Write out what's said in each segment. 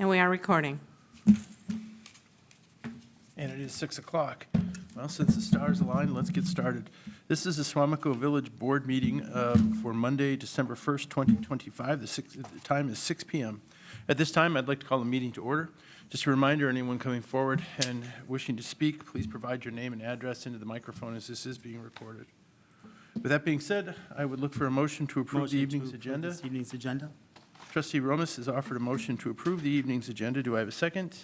And we are recording. And it is 6 o'clock. Well, since the stars aligned, let's get started. This is the Suamico Village Board meeting for Monday, December 1st, 2025. The time is 6 p.m. At this time, I'd like to call the meeting to order. Just a reminder, anyone coming forward and wishing to speak, please provide your name and address into the microphone as this is being recorded. With that being said, I would look for a motion to approve the evening's agenda. This evening's agenda. Trustee Romas has offered a motion to approve the evening's agenda. Do I have a second?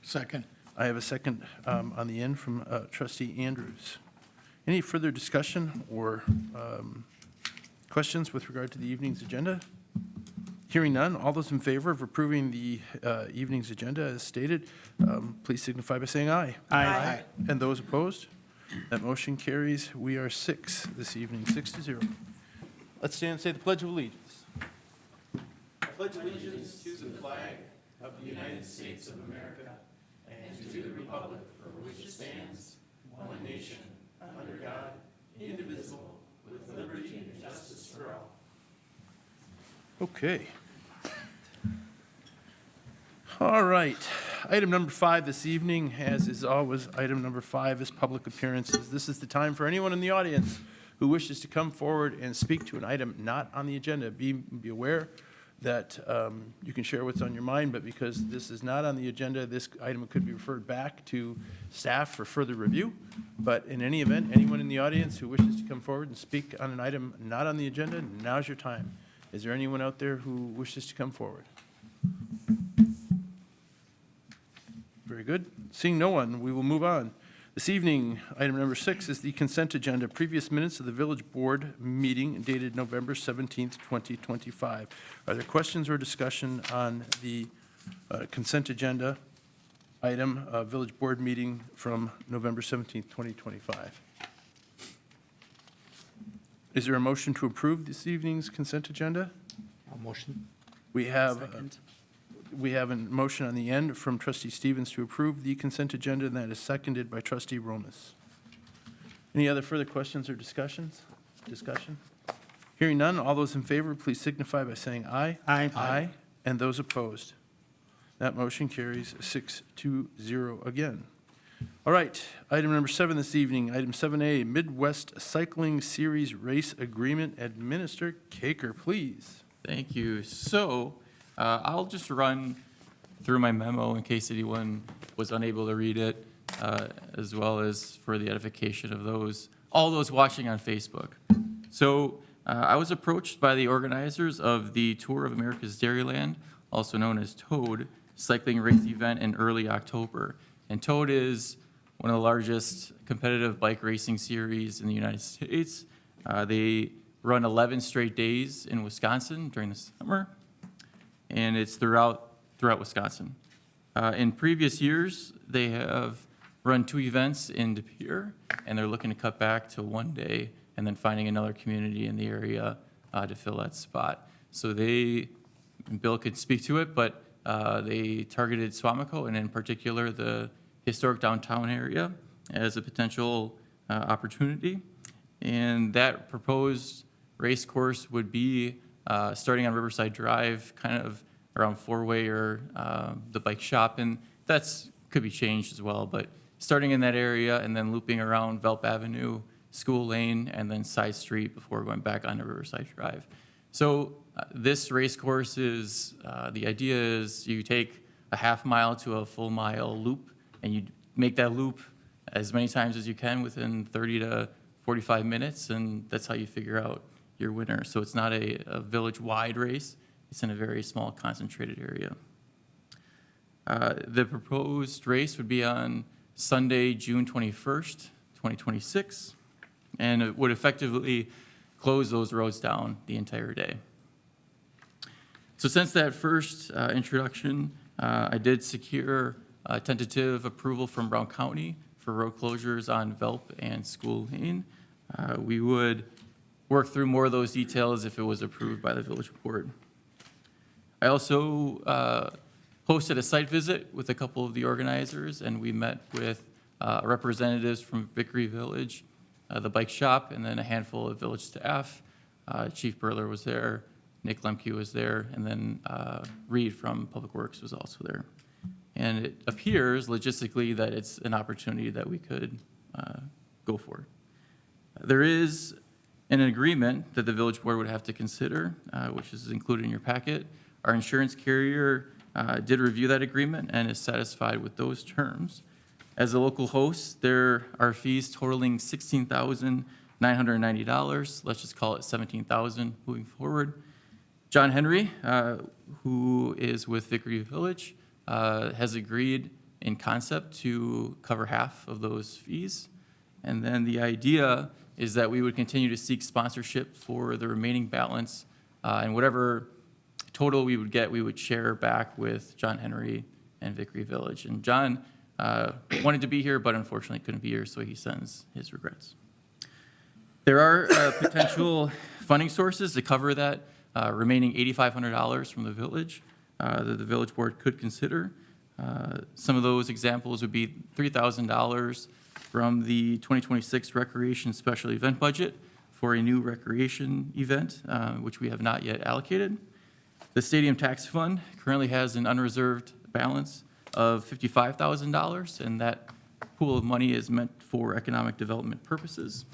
Second. I have a second on the end from Trustee Andrews. Any further discussion or questions with regard to the evening's agenda? Hearing none, all those in favor of approving the evening's agenda as stated, please signify by saying aye. Aye. And those opposed? That motion carries. We are 6 this evening, 6-0. Let's stand and say the Pledge of Allegiance. I pledge allegiance to the flag of the United States of America and to the republic for which it stands, one nation, under God, indivisible, with liberty and justice for all. Okay. All right. Item number 5 this evening, as is always, item number 5 is public appearances. This is the time for anyone in the audience who wishes to come forward and speak to an item not on the agenda. Be aware that you can share what's on your mind, but because this is not on the agenda, this item could be referred back to staff for further review. But in any event, anyone in the audience who wishes to come forward and speak on an item not on the agenda, now's your time. Is there anyone out there who wishes to come forward? Very good. Seeing no one, we will move on. This evening, item number 6 is the consent agenda, previous minutes of the village board meeting dated November 17th, 2025. Are there questions or discussion on the consent agenda item, village board meeting from November 17th, 2025? Is there a motion to approve this evening's consent agenda? A motion. We have Second. We have a motion on the end from Trustee Stevens to approve the consent agenda, and that is seconded by Trustee Romas. Any other further questions or discussions? Discussion? Hearing none, all those in favor, please signify by saying aye. Aye. Aye. And those opposed? That motion carries 6-0 again. All right, item number 7 this evening, item 7A, Midwest Cycling Series Race Agreement. Administrator Caker, please. Thank you. So I'll just run through my memo in case anyone was unable to read it, as well as for the edification of all those watching on Facebook. So I was approached by the organizers of the Tour of America's Dairyland, also known as TOAD, cycling race event in early October. And TOAD is one of the largest competitive bike racing series in the United States. They run 11 straight days in Wisconsin during the summer, and it's throughout Wisconsin. In previous years, they have run 2 events in De Pere, and they're looking to cut back to 1 day and then finding another community in the area to fill that spot. So Bill could speak to it, but they targeted Suamico, and in particular the historic downtown area, as a potential opportunity. And that proposed race course would be starting on Riverside Drive, kind of around Four-Way or the bike shop, and that's could be changed as well, but starting in that area and then looping around Velp Avenue, School Lane, and then Side Street before going back onto Riverside Drive. So this race course is, the idea is you take a half mile to a full mile loop, and you make that loop as many times as you can within 30 to 45 minutes, and that's how you figure out your winner. So it's not a village-wide race. It's in a very small, concentrated area. The proposed race would be on Sunday, June 21st, 2026, and it would effectively close those roads down the entire day. So since that first introduction, I did secure tentative approval from Brown County for road closures on Velp and School Lane. We would work through more of those details if it was approved by the village board. I also hosted a site visit with a couple of the organizers, and we met with representatives from Vickery Village, the bike shop, and then a handful of village staff. Chief Burler was there, Nick Lemke was there, and then Reed from Public Works was also there. And it appears logistically that it's an opportunity that we could go for. There is an agreement that the village board would have to consider, which is included in your packet. Our insurance carrier did review that agreement and is satisfied with those terms. As a local host, there are fees totaling $16,990. Let's just call it $17,000 moving forward. John Henry, who is with Vickery Village, has agreed in concept to cover half of those fees. And then the idea is that we would continue to seek sponsorship for the remaining balance, and whatever total we would get, we would share back with John Henry and Vickery Village. And John wanted to be here, but unfortunately couldn't be here, so he sends his regrets. There are potential funding sources to cover that remaining $8,500 from the village that the village board could consider. Some of those examples would be $3,000 from the 2026 Recreation Special Event Budget for a new recreation event, which we have not yet allocated. The Stadium Tax Fund currently has an unreserved balance of $55,000, and that pool of money is meant for economic development purposes.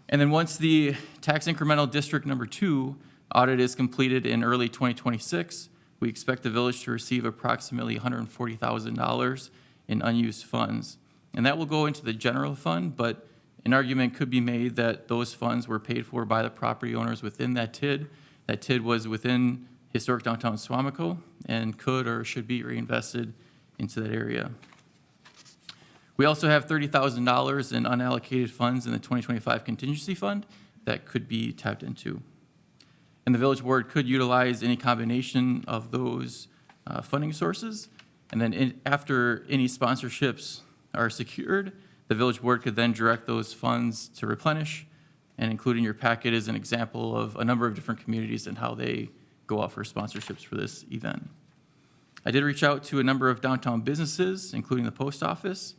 And then once the tax incremental district number 2 audit is completed in early 2026, we expect the village to receive approximately $140,000 in unused funds. And that will go into the general fund, but an argument could be made that those funds were paid for by the property owners within that TID. That TID was within historic downtown Suamico and could or should be reinvested into that area. We also have $30,000 in unallocated funds in the 2025 contingency fund that could be tapped into. And the village board could utilize any combination of those funding sources. And then after any sponsorships are secured, the village board could then direct those funds to replenish. And included in your packet is an example of a number of different communities and how they go out for sponsorships for this event. I did reach out to a number of downtown businesses, including the post office,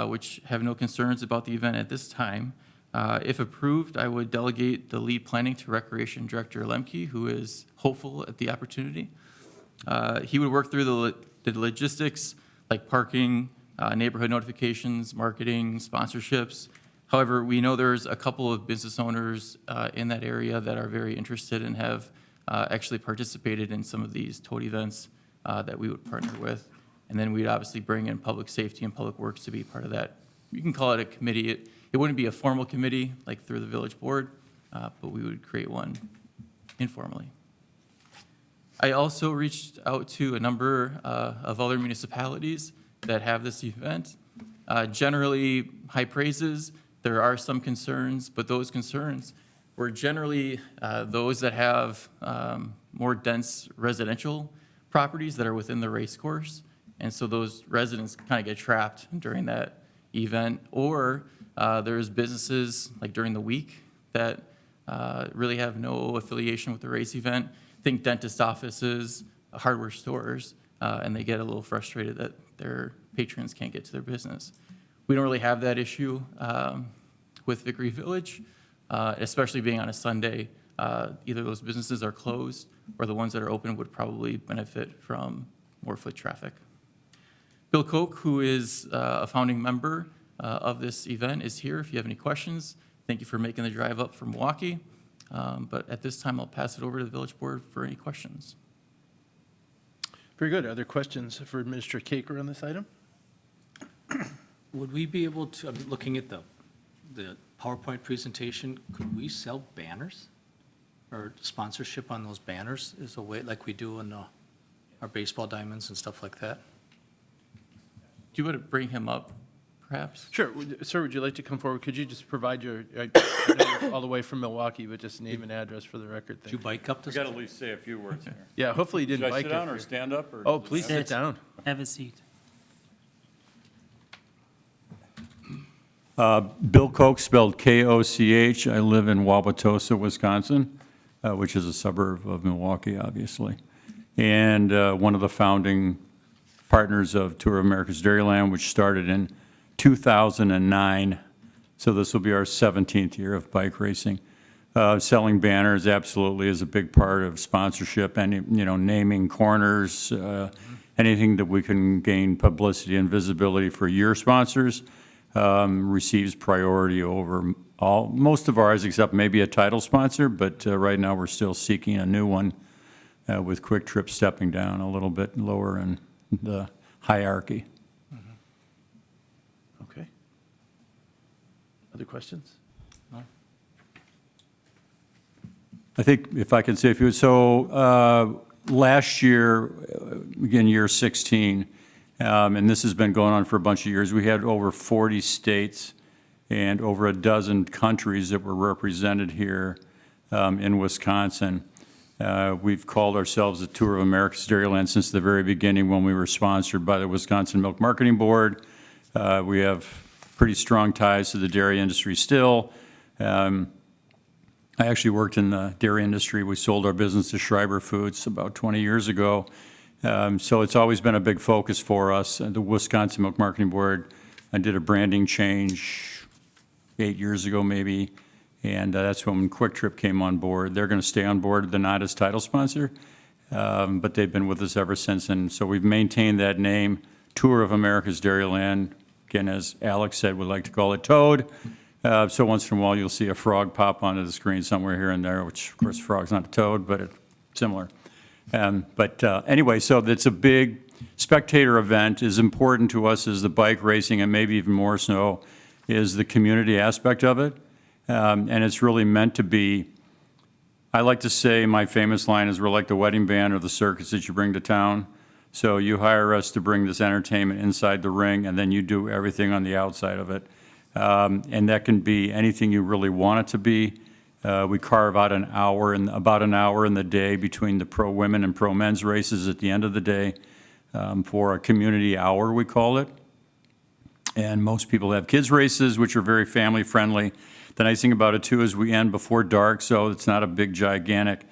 which have no concerns about the event at this time. If approved, I would delegate the lead planning to Recreation Director Lemke, who is hopeful at the opportunity. He would work through the logistics like parking, neighborhood notifications, marketing, sponsorships. However, we know there's a couple of business owners in that area that are very interested and have actually participated in some of these tote events that we would partner with. And then we'd obviously bring in public safety and public works to be part of that. You can call it a committee. It wouldn't be a formal committee like through the village board, but we would create one informally. I also reached out to a number of other municipalities that have this event. Generally, high praises. There are some concerns, but those concerns were generally those that have more dense residential properties that are within the race course. And so those residents kind of get trapped during that event. Or there's businesses like during the week that really have no affiliation with the race event. Think dentist offices, hardware stores, and they get a little frustrated that their patrons can't get to their business. We don't really have that issue with Vickery Village, especially being on a Sunday. Either those businesses are closed or the ones that are open would probably benefit from more foot traffic. Bill Koch, who is a founding member of this event, is here if you have any questions. Thank you for making the drive up from Milwaukee. But at this time, I'll pass it over to the village board for any questions. Very good. Are there questions for Administrator Caker on this item? Would we be able to, I'm looking at the PowerPoint presentation, could we sell banners? Or sponsorship on those banners is a way, like we do in our baseball diamonds and stuff like that? Do you want to bring him up, perhaps? Sure. Sir, would you like to come forward? Could you just provide your, I know you're all the way from Milwaukee, but just name and address for the record? Did you bike up I this? got to at least say a few words here. Yeah, hopefully you Should didn't I bike sit it. down or stand up? Or Oh, please sit down. Have a seat. Bill Koch, spelled K-O-C-H. I live in Wauwatosa, Wisconsin, which is a suburb of Milwaukee, obviously. And one of the founding partners of Tour of America's Dairyland, which started in 2009. So this will be our 17th year of bike racing. Selling banners absolutely is a big part of sponsorship, and, naming corners, anything that we can gain publicity and visibility for your sponsors receives priority over most of ours, except maybe a title sponsor, but right now we're still seeking a new one with Quick Trip stepping down a little bit lower in the hierarchy. Okay. Other questions? I think if I can say a few, so last year, again, year 16, and this has been going on for a bunch of years, we had over 40 states and over a dozen countries that were represented here in Wisconsin. We've called ourselves the Tour of America's Dairyland since the very beginning when we were sponsored by the Wisconsin Milk Marketing Board. We have pretty strong ties to the dairy industry still. I actually worked in the dairy industry. We sold our business to Schreiber Foods about 20 years ago. So it's always been a big focus for us. The Wisconsin Milk Marketing Board did a branding change 8 years ago maybe, and that's when Quick Trip came on board. They're going to stay on board. They're not as title sponsor, but they've been with us ever since. And so we've maintained that name, Tour of America's Dairyland. Again, as Alex said, we like to call it Toad. So once in a while, you'll see a frog pop onto the screen somewhere here and there, which, of course, frog's not a toad, but it's similar. Anyway, so that's a big spectator event. Is important to us as the bike racing, and maybe even more so, is the community aspect of it. And it's really meant to be, I like to say, my famous line is, we're like the wedding band or the circus that you bring to town. So you hire us to bring this entertainment inside the ring, and then you do everything on the outside of it. And that can be anything you really want it to be. We carve out about an hour in the day between the pro women and pro men's races at the end of the day for a community hour, we call it. And most people have kids races, which are very family friendly. The nice thing about it too is we end before dark, so it's not a big gigantic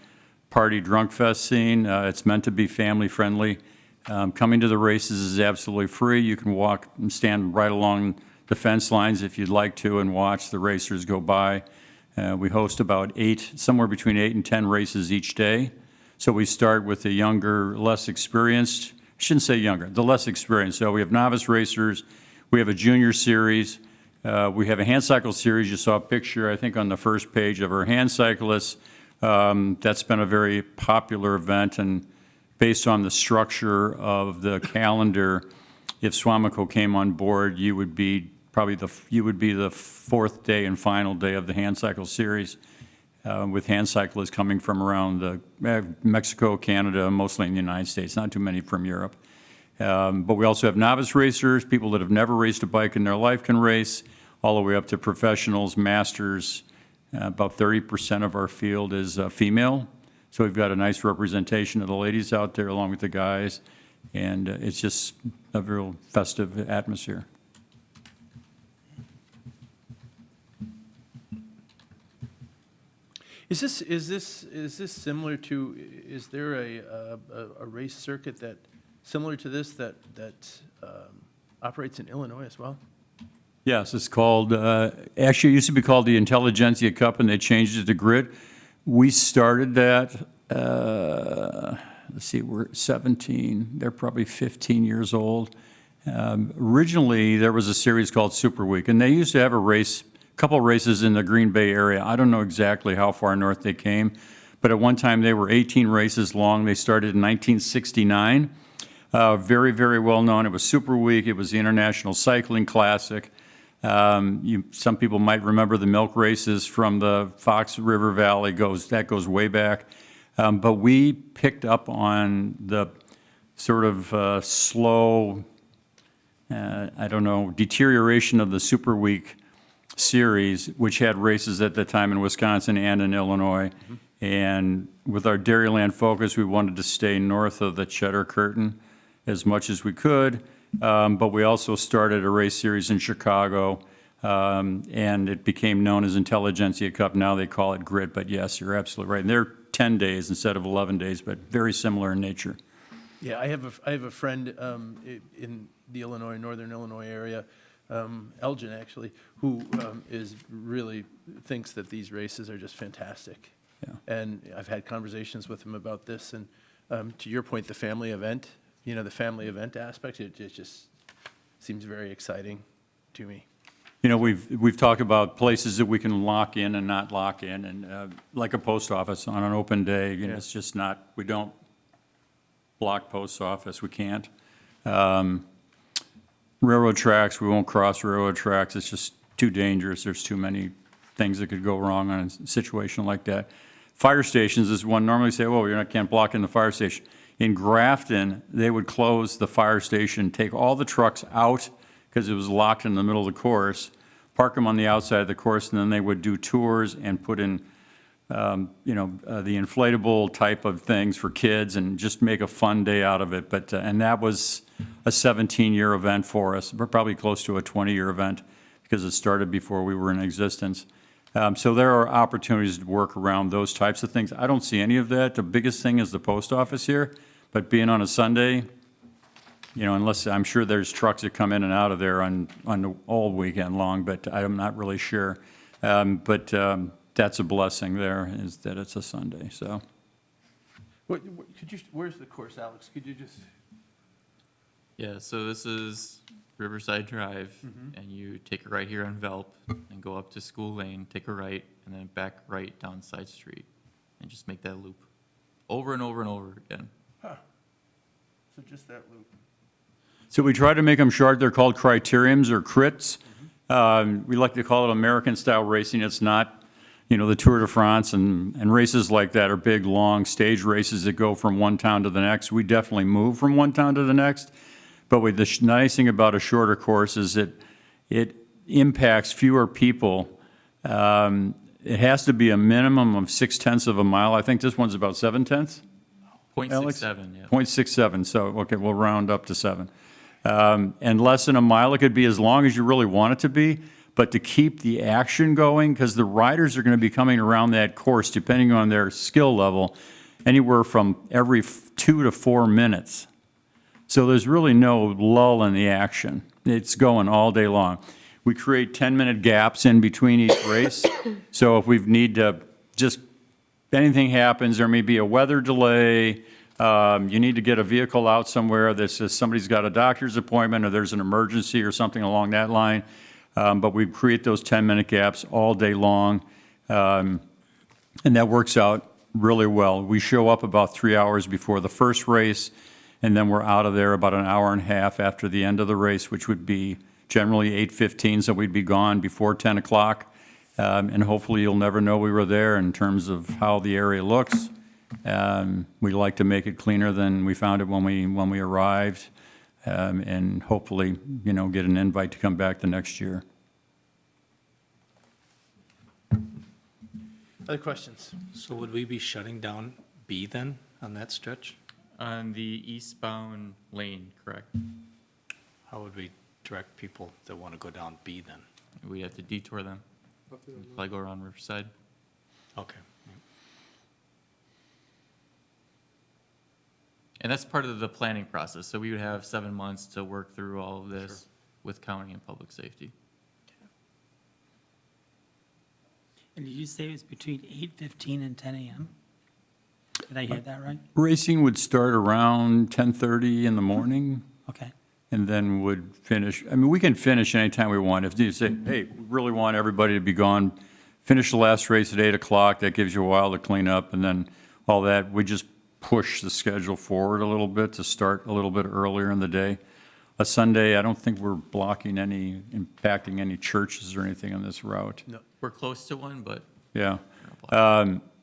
party drunk fest scene. It's meant to be family friendly. Coming to the races is absolutely free. You can walk and stand right along the fence lines if you'd like to and watch the racers go by. We host about somewhere between 8 and 10 races each day. So we start with the younger, less experienced, I shouldn't say younger, the less experienced. So we have novice racers, we have a junior series, we have a hand cycle series. You saw a picture, I think, on the first page of our hand cyclists. That's been a very popular event, and based on the structure of the calendar, if Suamico came on board, you would be the fourth day and final day of the hand cycle series, with hand cyclists coming from around Mexico, Canada, mostly in the United States, not too many from Europe. But we also have novice racers, people that have never raced a bike in their life can race, all the way up to professionals, masters. About 30% of our field is female, so we've got a nice representation of the ladies out there along with the guys, and it's just a real festive atmosphere. Is this similar to, is there a race circuit that, similar to this, that operates in Illinois as well? Yes, it's called, actually it used to be called the Intelligentsia Cup, and they changed it to Grit. We started that, let's see, we're 17, they're probably 15 years old. Originally, there was a series called Super Week, and they used to have a couple races in the Green Bay area. I don't know exactly how far north they came, but at one time they were 18 races long. They started in 1969. Very, very well known. It was Super Week. It was the International Cycling Classic. Some people might remember the milk races from the Fox River Valley. That goes way back. But we picked up on the sort of slow, deterioration of the Super Week series, which had races at the time in Wisconsin and in Illinois. Mm-hmm. And with our Dairyland focus, we wanted to stay north of the Cheddar Curtain as much as we could. But we also started a race series in Chicago, and it became known as Intelligentsia Cup. Now they call it Grit, but yes, you're absolutely right. And they're 10 days instead of 11 days, but very similar in nature. Yeah, I have a friend in the northern Illinois area. Elgin, actually, who is really thinks that these races are just fantastic. Yeah. And I've had conversations with him about this, and to your point, the family event, the family event aspect, it just seems very exciting to me. We've talked about places that we can lock in and not lock in, and like a post office on an open day, Yeah. it's just not, we don't block post office, we can't. Railroad tracks, we won't cross railroad tracks, it's just too dangerous, there's too many things that could go wrong on a situation like that. Fire stations is one, normally say, well, can't block in the fire station. In Grafton, they would close the fire station, take all the trucks out, because it was locked in the middle of the course, park them on the outside of the course, and then they would do tours and put in, the inflatable type of things for kids and just make a fun day out of it. But, and that was a 17-year event for us, but probably close to a 20-year event because it started before we were in existence. So there are opportunities to work around those types of things. I don't see any of that. The biggest thing is the post office here, but being on a Sunday, unless, I'm sure there's trucks that come in and out of there on all weekend long, but I'm not really sure. But that's a blessing there, is that it's a Sunday, so. Where's the course, Alex? Could you just? Yeah, so this is Riverside Drive, and you take a right here on Velp, and go up to School Lane, take a right, and then back right down Side Street, and just make that loop over and over and over again. Huh. So just that loop. So we try to make them short. They're called criteriums or crits. We like to call it American-style racing. It's not, the Tour de France and races like that are big, long stage races that go from one town to the next. We definitely move from one town to the next. But the nice thing about a shorter course is that it impacts fewer people. It has to be a minimum of 0.6 of a mile. I think this one's about 0.7. Alex? 0.67, yeah. 0.67, so, okay, we'll round up to 7. And less than a mile, it could be as long as you really want it to be, but to keep the action going, because the riders are going to be coming around that course, depending on their skill level, anywhere from every 2 to 4 minutes. So there's really no lull in the action. It's going all day long. We create 10-minute gaps in between each race, so if we need to just, anything happens, there may be a weather delay, you need to get a vehicle out somewhere that says somebody's got a doctor's appointment or there's an emergency or something along that line. But we create those 10-minute gaps all day long, and that works out really well. We show up about 3 hours before the first race, and then we're out of there about an hour and a half after the end of the race, which would be generally 8:15, so we'd be gone before 10 o'clock. And hopefully you'll never know we were there in terms of how the area looks. We like to make it cleaner than we found it when we arrived, and hopefully, get an invite to come back the next year. Other questions? So would we be shutting down B then on that stretch? On the eastbound lane, correct? How would we direct people that want to go down B then? We have to detour them. Probably go around Riverside. Okay. And that's part of the planning process. So we would have 7 months to work through all of this with county and public safety. And did you say it was between 8:15 and 10 a.m.? Did I hear that right? Racing would start around 10:30 in the morning Okay. and then would finish. I mean, we can finish anytime we want. If you say, hey, we really want everybody to be gone, finish the last race at 8 o'clock, that gives you a while to clean up, and then all that, we just push the schedule forward a little bit to start a little bit earlier in the day. A Sunday, I don't think we're impacting any churches or anything on this route. No. We're close to one, but Yeah.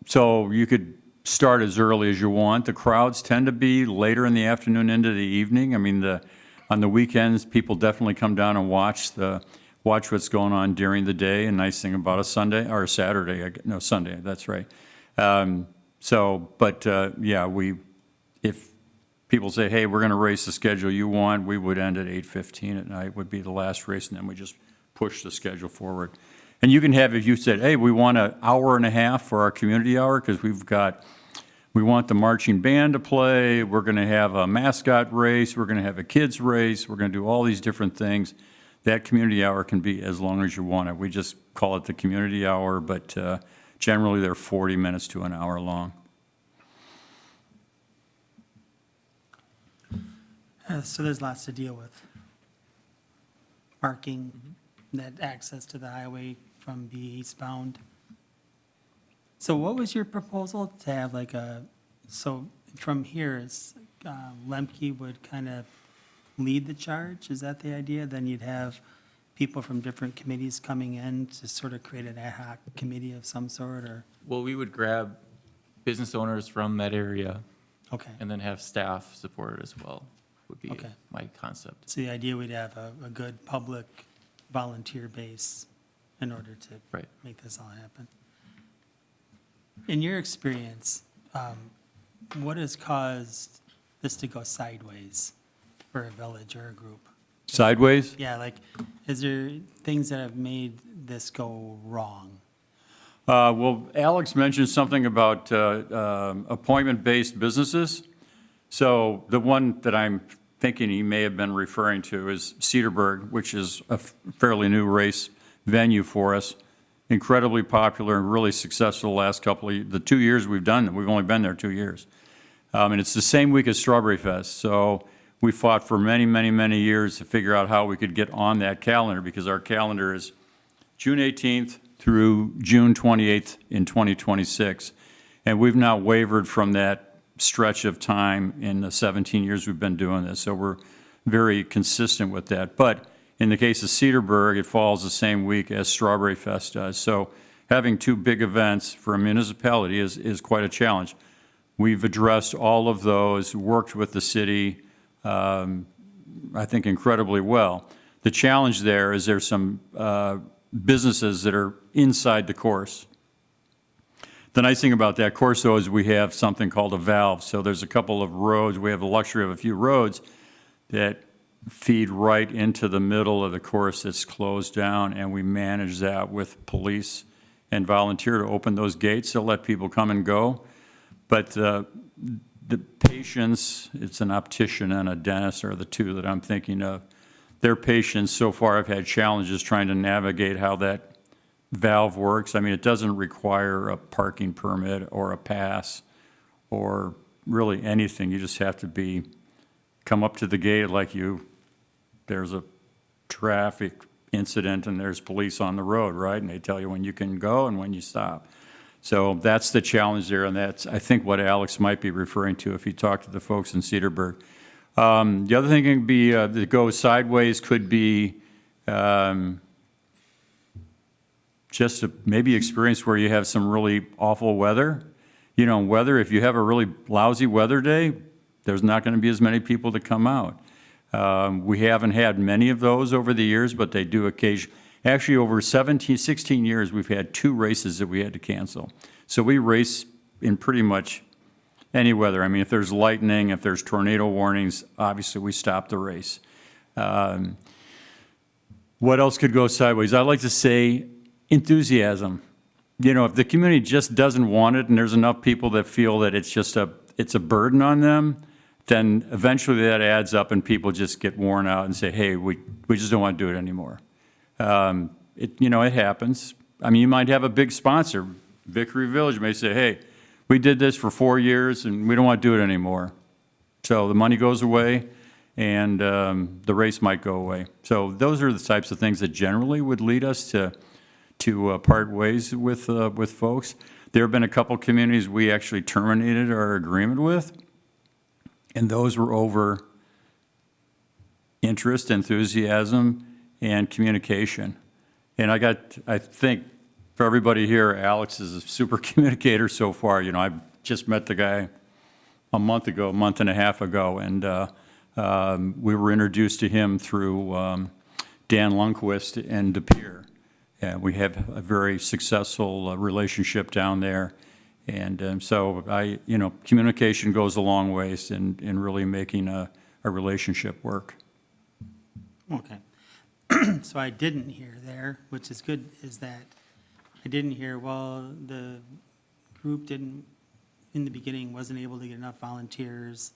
So you could start as early as you want. The crowds tend to be later in the afternoon into the evening. I mean, on the weekends, people definitely come down and watch what's going on during the day. A nice thing about a Sunday, or a Saturday, no, Sunday, that's right. If people say, hey, we're going to race the schedule you want, we would end at 8:15 at night would be the last race, and then we just push the schedule forward. And you can have, if you said, hey, we want an hour and a half for our community hour, because we want the marching band to play, we're going to have a mascot race, we're going to have a kids race, we're going to do all these different things, that community hour can be as long as you want it. We just call it the community hour, but generally they're 40 minutes to an hour long. So there's lots to deal with. Parking, that access to the highway from the eastbound. So what was your proposal to have like so from here, it's, Lemke would kind of lead the charge? Is that the idea? Then you'd have people from different committees coming in to sort of create an ad hoc committee of some sort, or? Well, we would grab business owners from that area Okay. and then have staff support it as well, would be Okay. my concept. So the idea we'd have a good public volunteer base in order to Right. make this all happen. In your experience, what has caused this to go sideways for a village or a group? Sideways? Yeah, like, is there things that have made this go wrong? Well, Alex mentioned something about appointment-based businesses. So the one that I'm thinking he may have been referring to is Cedarburg, which is a fairly new race venue for us. Incredibly popular and really successful the last the 2 years we've done, we've only been there 2 years. And it's the same week as Strawberry Fest. So we fought for many, many, many years to figure out how we could get on that calendar, because our calendar is June 18th through June 28th in 2026. And we've not wavered from that stretch of time in the 17 years we've been doing this. So we're very consistent with that. But in the case of Cedarburg, it falls the same week as Strawberry Fest does. So having two big events for a municipality is quite a challenge. We've addressed all of those, worked with the city, I think incredibly well. The challenge there is there's some businesses that are inside the course. The nice thing about that course, though, is we have something called a valve. So there's a couple of roads. We have the luxury of a few roads that feed right into the middle of the course that's closed down, and we manage that with police and volunteer to open those gates to let people come and go. But the patients, it's an optician and a dentist are the two that I'm thinking of. Their patients so far have had challenges trying to navigate how that valve works. I mean, it doesn't require a parking permit or a pass or really anything. You just have to come up to the gate like there's a traffic incident and there's police on the road, right? And they tell you when you can go and when you stop. So that's the challenge there, and that's, I think, what Alex might be referring to if you talk to the folks in Cedarburg. The other thing could be that goes sideways could be just maybe experience where you have some really awful weather. You know, weather, if you have a really lousy weather day, there's not going to be as many people to come out. We haven't had many of those over the years, but they do occasionally. Actually, over 16 years, we've had 2 races that we had to cancel. So we race in pretty much any weather. I mean, if there's lightning, if there's tornado warnings, obviously we stop the race. What else could go sideways? I like to say enthusiasm. You know, if the community just doesn't want it and there's enough people that feel that it's a burden on them, then eventually that adds up and people just get worn out and say, hey, we just don't want to do it anymore. It happens. I mean, you might have a big sponsor. Vickery Village may say, hey, we did this for 4 years and we don't want to do it anymore. So the money goes away and the race might go away. So those are the types of things that generally would lead us to part ways with folks. There have been a couple communities we actually terminated our agreement with, and those were over interest, enthusiasm, and communication. And I think for everybody here, Alex is a super communicator so far. You know, I just met the guy a month and a half ago, and we were introduced to him through Dan Lundquist and De Pere. We have a very successful relationship down there. And so communication goes a long ways in really making a relationship work. Okay. So I didn't hear there, which is good, is that I didn't hear, well, the group in the beginning, wasn't able to get enough volunteers.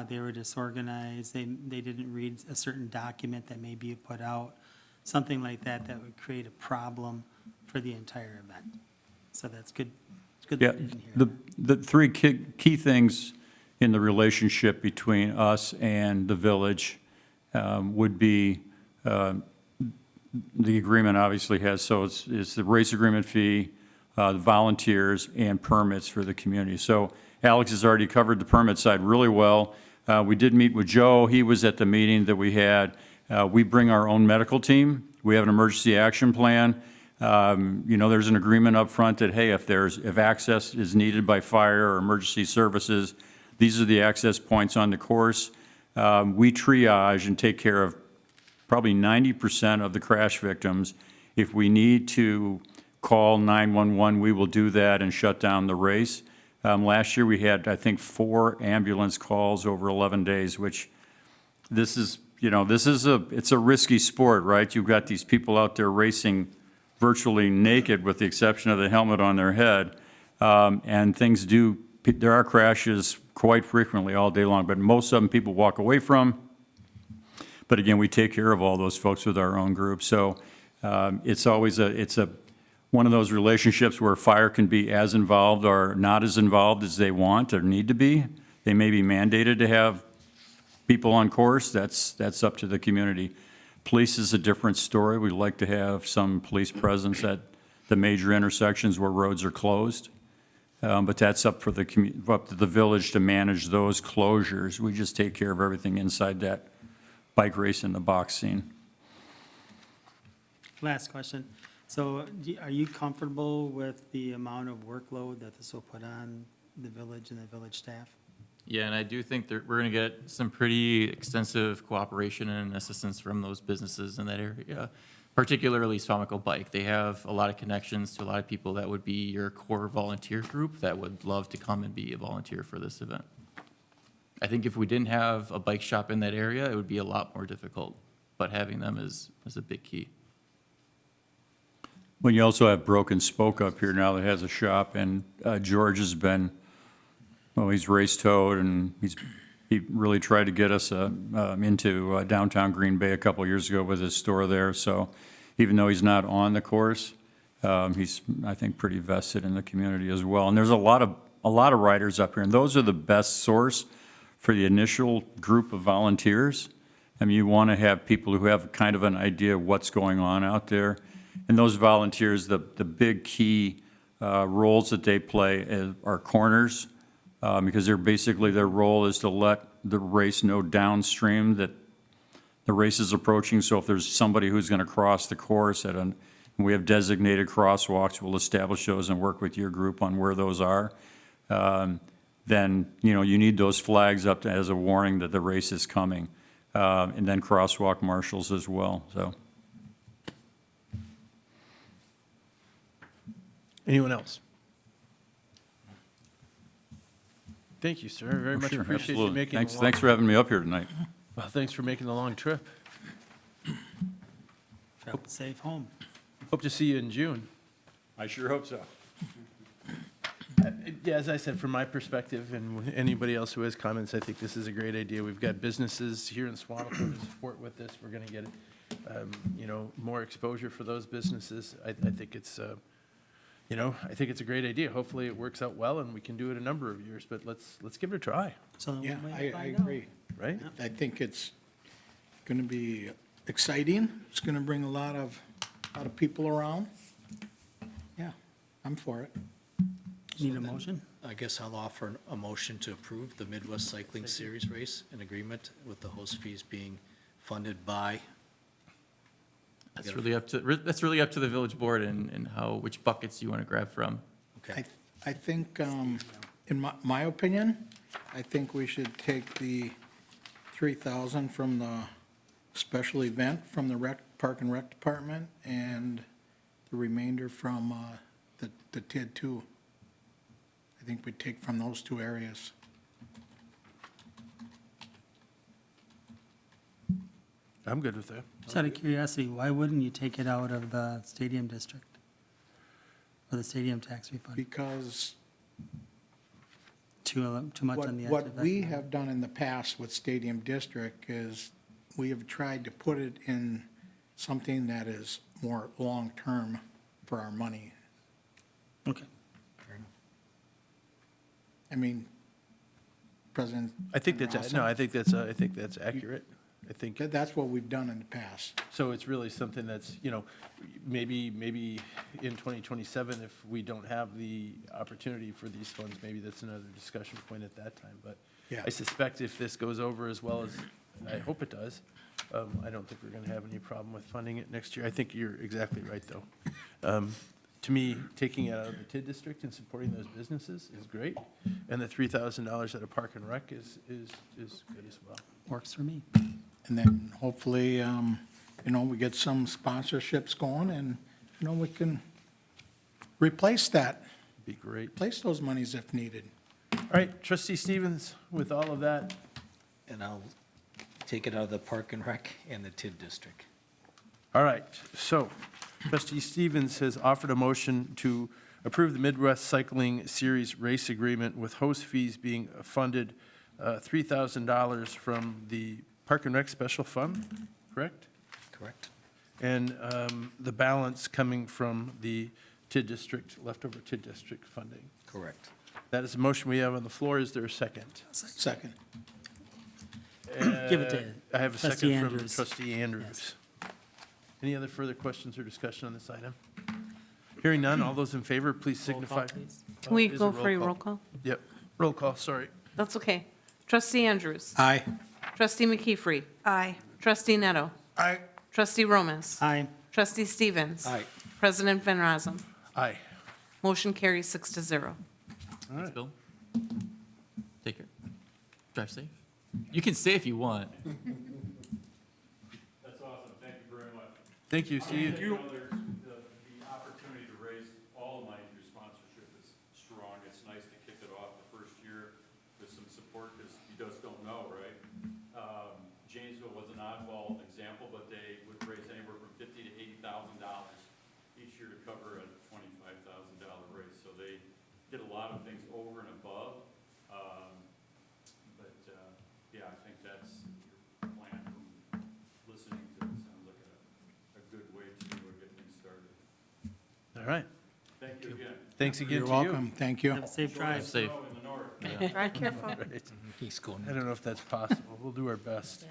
They were disorganized. They didn't read a certain document that may be put out. something like that that would create a problem for the entire event. So that's good. It's good Yeah, that you didn't hear the three key things in the relationship between us and the village would be, the agreement obviously has, so it's the race agreement fee, the volunteers, and permits for the community. So Alex has already covered the permit side really well. We did meet with Joe. He was at the meeting that we had. We bring our own medical team. We have an emergency action plan. There's an agreement up front that, hey, if access is needed by fire or emergency services, these are the access points on the course. We triage and take care of probably 90% of the crash victims. If we need to call 911, we will do that and shut down the race. Last year, we had, I think, 4 ambulance calls over 11 days, which it's a risky sport, right? You've got these people out there racing virtually naked with the exception of the helmet on their head. And there are crashes quite frequently all day long, but most of them people walk away from. But again, we take care of all those folks with our own group. So it's always one of those relationships where fire can be as involved or not as involved as they want or need to be. They may be mandated to have people on course. That's up to the community. Police is a different story. We like to have some police presence at the major intersections where roads are closed. But that's up to the village to manage those closures. We just take care of everything inside that bike race in the box scene. Last question. So are you comfortable with the amount of workload that this will put on the village and the village staff? Yeah, and I do think that we're going to get some pretty extensive cooperation and assistance from those businesses in that area, particularly Suamico Bike. They have a lot of connections to a lot of people that would be your core volunteer group that would love to come and be a volunteer for this event. I think if we didn't have a bike shop in that area, it would be a lot more difficult, but having them is a big key. Well, you also have Broken Spoke up here now that has a shop, and George has been, he's race-towed, and he really tried to get us into downtown Green Bay a couple years ago with his store there. So even though he's not on the course, he's, I think, pretty vested in the community as well. And there's a lot of riders up here, and those are the best source for the initial group of volunteers. I mean, you want to have people who have kind of an idea of what's going on out there. And those volunteers, the big key roles that they play are corners, because their role is to let the race know downstream that the race is approaching. So if there's somebody who's going to cross the course we have designated crosswalks, we'll establish those and work with your group on where those are. Then, you need those flags up as a warning that the race is coming. And then crosswalk marshals as well, so. Anyone else? Thank you, sir. Very much Sure, appreciate you absolutely. making the long. Thanks for having me up here tonight. Well, thanks for making the long trip. Travel safe home. Hope to see you in June. I sure hope so. Yeah, as I said, from my perspective, and anybody else who has comments, I think this is a great idea. We've got businesses here in Suamico to support with this. We're going to get, more exposure for those businesses. I think it's, I think it's a great idea. Hopefully it works out well and we can do it a number of years, but let's give it a try, So Yeah, we'll I find out. agree. right? I think it's going to be exciting. It's going to bring a lot of people around. Yeah, I'm for it. Need a motion? I guess I'll offer a motion to approve the Midwest Cycling Series race in agreement with the host fees being funded by. That's really up to the village board and which buckets you want to grab from. Okay. I think, in my opinion, I think we should take the 3,000 from the special event from the Park and Rec Department and the remainder from the TID 2. I think we take from those two areas. I'm good with that. Just out of curiosity, why wouldn't you take it out of the stadium district? Or the stadium tax refund? Because Too much on the edge what of that? we have done in the past with Stadium District is we have tried to put it in something that is more long-term for our money. Okay. I mean, President. I think that's, Rosso, no, I think that's accurate. I think, That's what we've done in the past. so it's really something that's, maybe in 2027, if we don't have the opportunity for these funds, maybe that's another discussion point at that time. But Yeah. I suspect if this goes over as well as, I hope it does, I don't think we're going to have any problem with funding it next year. I think you're exactly right, though. To me, taking it out of the TID district and supporting those businesses is great, and the $3,000 at a park and rec is good as well. Works for me. And then hopefully, we get some sponsorships going and, we can replace Be great. replace those monies if needed. All right, trustee Stevens, with all of that, And I'll take it out of the Park and Rec and the TID district. all right, so trustee Stevens has offered a motion to approve the Midwest Cycling Series race agreement with host fees being funded $3,000 from the Park and Rec Special Fund, correct? Correct. And the balance coming from the TID district, leftover TID district funding. Correct. That is a motion we have on the floor. Is there a second? Second. Give it to I have a trustee second from Andrews. trustee Andrews. Any other further questions or discussion on this item? Hearing none, all those in favor, please signify. Can we Is a go for a roll call? Yep, roll call, sorry. That's okay. Trustee Andrews. Aye. Trustee McKeefery. Aye. Trustee Neto. Aye. Trustee Romas. Aye. Trustee Stevens. Aye. President Van Rossum. Aye. Motion carries 6-0. Thanks, Bill. Take care. Drive safe. You can stay if you want. That's awesome, thank you very much. Thank you, see you. The opportunity to raise all the money through sponsorship is strong. It's nice to kick it off the first year with some support, because you just don't know, right? Janesville was an oddball example, but they would raise anywhere from $50,000 to $80,000 each year to cover a $25,000 race. So they did a lot of things over and above. Yeah, I think that's your plan. From listening to it, sounds like a good way to get things started. All right, Thank you again. thanks again You're to you. welcome. Thank you. Have a safe drive. Safe. In the north. Drive careful. Right. He's going. I don't know if that's possible. We'll do our best.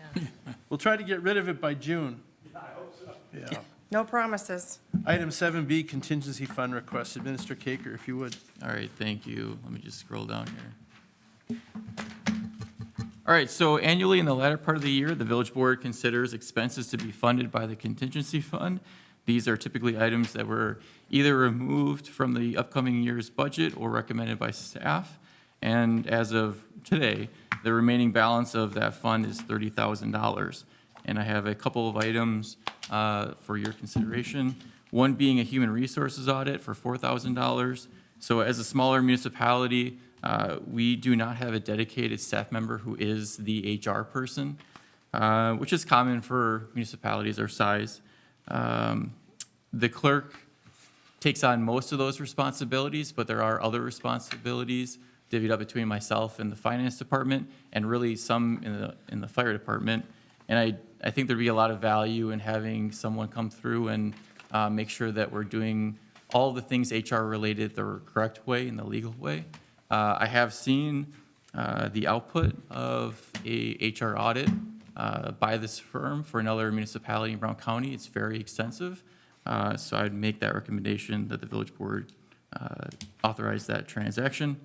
We'll try to get rid of it by June. I hope so. Yeah. No promises. Item 7B, contingency fund request. Administrator Caker, if you would. All right, thank you. Let me just scroll down here. All right, so annually in the latter part of the year, the village board considers expenses to be funded by the contingency fund. These are typically items that were either removed from the upcoming year's budget or recommended by staff. And as of today, the remaining balance of that fund is $30,000. And I have a couple of items for your consideration. One being a human resources audit for $4,000. So as a smaller municipality, we do not have a dedicated staff member who is the HR person, which is common for municipalities our size. The clerk takes on most of those responsibilities, but there are other responsibilities divvied up between myself and the finance department, and really some in the fire department. And I think there'd be a lot of value in having someone come through and make sure that we're doing all the things HR related the correct way and the legal way. I have seen the output of a HR audit by this firm for another municipality in Brown County. It's very extensive. So I'd make that recommendation that the village board authorize that transaction.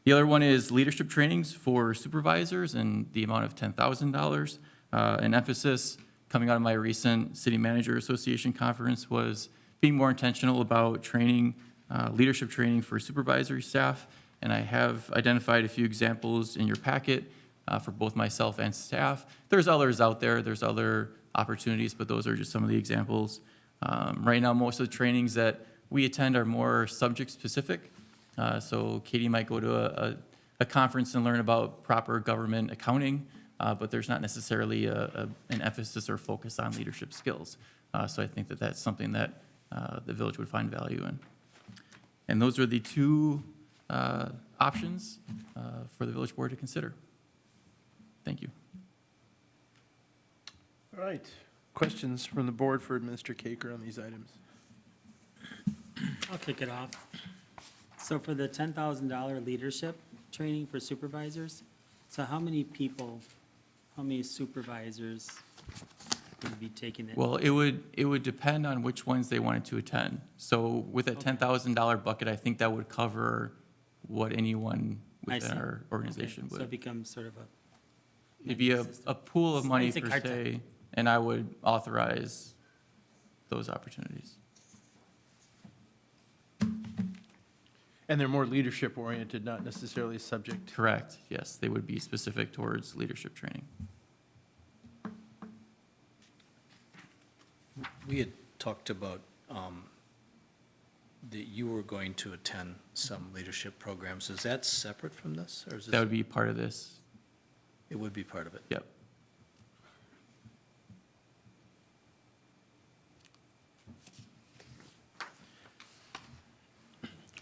The other one is leadership trainings for supervisors and the amount of $10,000. An emphasis coming out of my recent City Manager Association conference was being more intentional about training, leadership training for supervisory staff. And I have identified a few examples in your packet for both myself and staff. There's others out there, there's other opportunities, but those are just some of the examples. Right now, most of the trainings that we attend are more subject-specific. So Katie might go to a conference and learn about proper government accounting, but there's not necessarily an emphasis or focus on leadership skills. So I think that that's something that the village would find value in. And those are the two options for the village board to consider. Thank you. All right. Questions from the board for Administrator Caker on these items? I'll kick it off. So for the $10,000 leadership training for supervisors, so how many people, how many supervisors would be taking it? Well, it would depend on which ones they wanted to attend. So with a $10,000 bucket, I think that would cover what anyone I within see. our organization Okay, So it would. becomes sort of a. It'd be a pool of money It's a per cartel. se, and I would authorize those opportunities. And they're more leadership oriented, not necessarily subject. Correct, yes, they would be specific towards leadership training. We had talked about that you were going to attend some leadership programs. Is that separate from this, or is That this, would be part of this, it would be part of it? yep.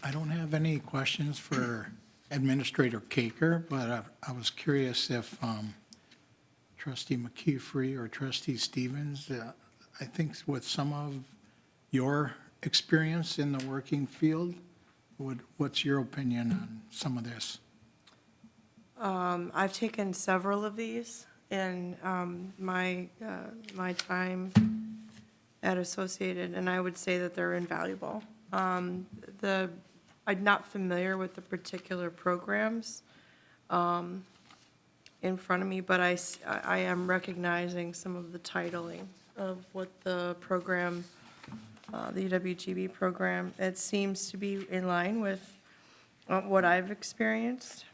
I don't have any questions for Administrator Caker, but I was curious if trustee McKeefery or trustee Stevens, I think with some of your experience in the working field, what's your opinion on some of this? I've taken several of these in my time at Associated, and I would say that they're invaluable. I'm not familiar with the particular programs in front of me, but I am recognizing some of the titling of what the program, the UWGB program, it seems to be in line with what I've experienced.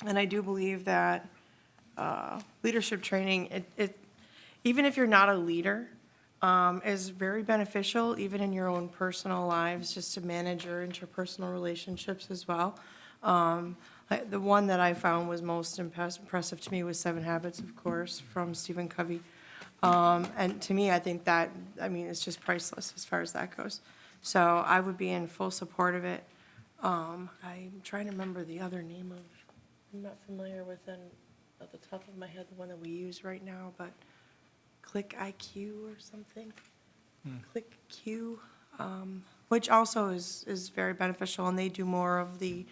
And I do believe that leadership training, even if you're not a leader, is very beneficial, even in your own personal lives, just to manage your interpersonal relationships as well. The one that I found was most impressive to me was 7 Habits, of course, from Stephen Covey. And to me, I think that, it's just priceless as far as that goes. So I would be in full support of it. I'm trying to remember the other name of, I'm not familiar with it at the top of my head, the one that we use right now, but Click IQ or something. Click Q, which also is very beneficial, and they do more of the,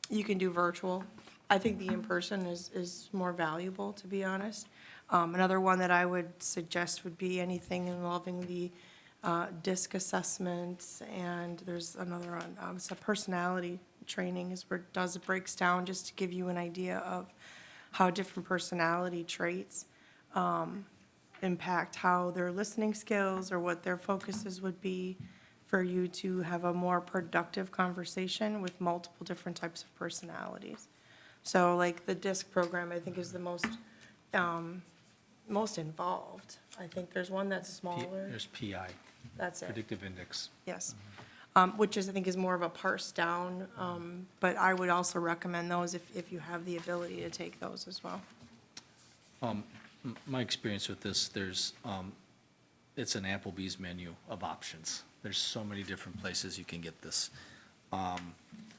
you can do virtual. I think the in-person is more valuable, to be honest. Another one that I would suggest would be anything involving the DISC assessments, and there's another one, it's a personality training, is where it breaks down just to give you an idea of how different personality traits impact how their listening skills or what their focuses would be for you to have a more productive conversation with multiple different types of personalities. So like the DISC program, I think is the most involved. I think there's one that's smaller. There's PI, That's it, Predictive Index. yes. Which is, I think, is more of a parse down, but I would also recommend those if you have the ability to take those as well. My experience with this, it's an Applebee's menu of options. There's so many different places you can get this.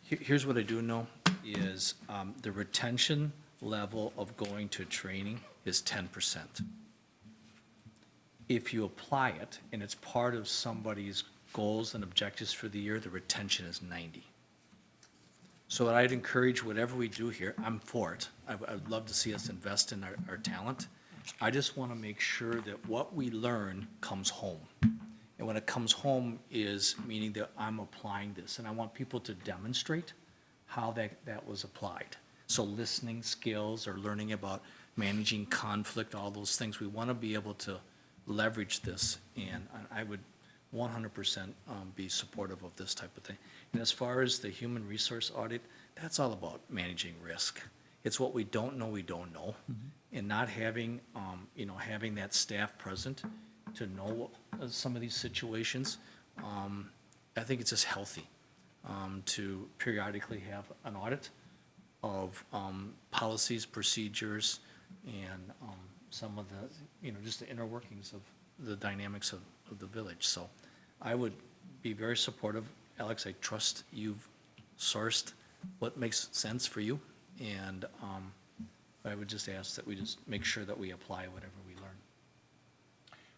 Here's what I do know, is the retention level of going to training is 10%. If you apply it, and it's part of somebody's goals and objectives for the year, the retention is 90. So I'd encourage whatever we do here, I'm for it. I'd love to see us invest in our talent. I just want to make sure that what we learn comes home. And when it comes home is meaning that I'm applying this, and I want people to demonstrate how that was applied. So listening skills or learning about managing conflict, all those things, we want to be able to leverage this, and I would 100% be supportive of this type of thing. And as far as the human resource audit, that's all about managing risk. It's what we don't know, and not having, having that staff present to know some of these situations. I think it's just healthy to periodically have an audit of policies, procedures, and some of the, just the inner workings of the dynamics of the village. So I would be very supportive. Alex, I trust you've sourced what makes sense for you, and But I would just ask that we just make sure that we apply whatever we learn.